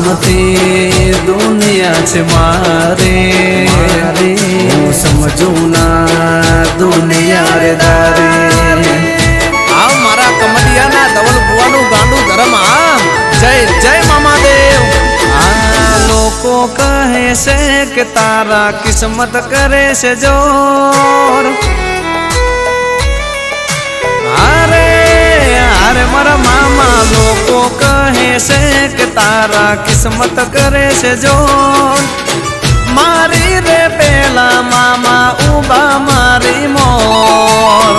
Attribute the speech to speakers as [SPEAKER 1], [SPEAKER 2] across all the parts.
[SPEAKER 1] નામથી દુનિયા છે મારે હું સમજું ના દુનિયા રે દારે
[SPEAKER 2] આ મારા કમડિયાના ધવલ ભુવાનું ગાંડું ધર્મ જય જય મામાદેવ
[SPEAKER 1] લોકો કહે છે કે તારા કિસ્મત કરે છે જોર અરે અરે મારા મામા લોકો કહે છે કે તારા કિસ્મત કરે છે જોર મારી રે પેલા મામા ઉભા મારી મોર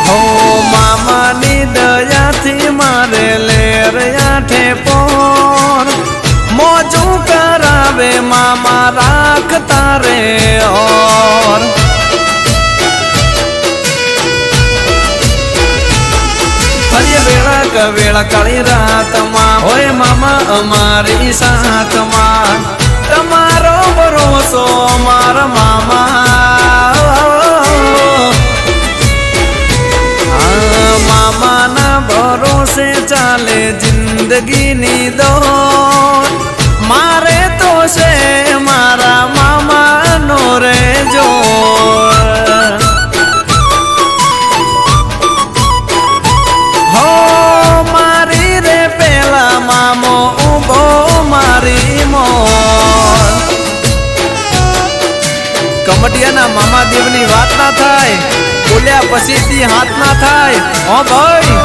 [SPEAKER 1] હો મામાની દયાથી મારે લેર આઠે પોર મોજું કરાવે મામા રાખતા રે ઓર હરિય વેળા કવેળા કાળી રાતમાં હોય મામા અમારી સાથમાં તમારો ભરોસો મારા મામા મામાના ભરોસે ચાલે જિંદગીની દોર મારે તો છે મારા મામાનો રે જોર હો મારી રે પેલા મામો ઉભો મારી મોર
[SPEAKER 2] કમડિયાના મામાદેવની વાત ના થાય બોલ્યા પછીથી હાથ ના થાય હો ભાઈ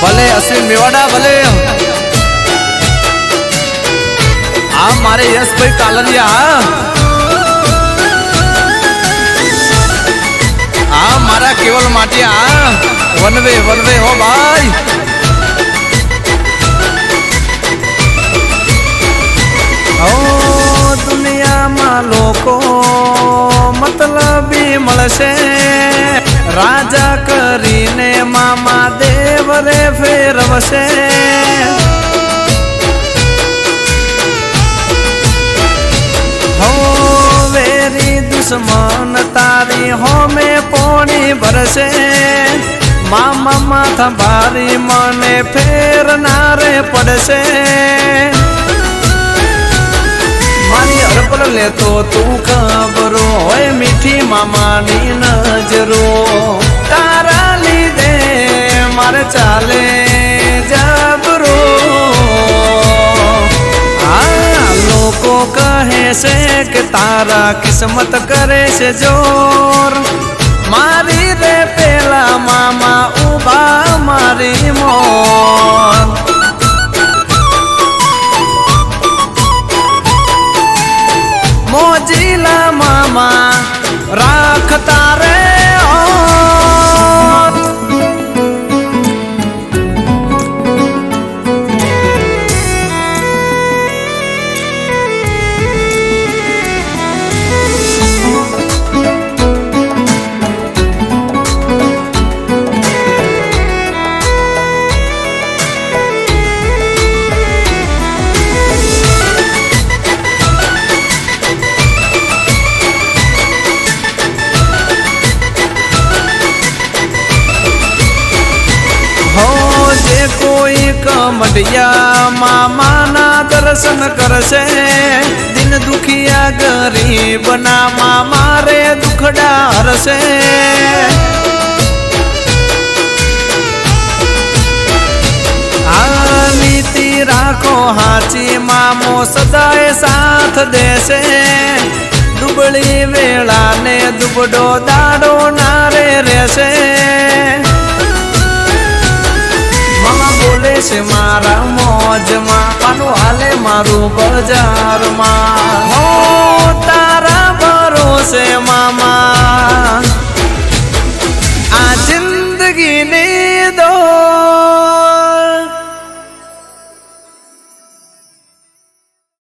[SPEAKER 2] ભલે અશ્વિન મેવાડા ભલે આ મારે યશભાઈ કાલરિયા આ મારા કેવલ માટિયા વનવે વનવે હો ભાઈ
[SPEAKER 1] ઓ દુનિયામાં લોકો મતલબી મળશે રાજા કરીને મામા દેવ રે ફેરવશે હો વેરી દુશ્મન તારી હોમે પોણી ભરશે મામા માથા ભારી મને ફેરનારે પડશે મારી અર્પણ લેતો તું ખબરો હોય મીઠી મામાની નજરો તારા લીધે મારે ચાલે જબરો આ લોકો કહે છે કે તારા કિસ્મત કરે છે જોર મારી રે પેલા મામા ઉભા મારી મોર મોજીલા મામા રાખતા રે કોઈ કમડિયા મામાના દર્શન કરશે દિન દુખિયા ગરીબના મામા રે દુખડા હરશે આ નીતિ રાખો હાચી મામો સદાય સાથ દેશે દુબળી વેળાને દુબડો દાડો નારે રહેશે બોલે છે મારા મોજમાં પાનું હાલે મારું બજારમાં હો તારા ભરોસે મામા આ જિંદગીની દો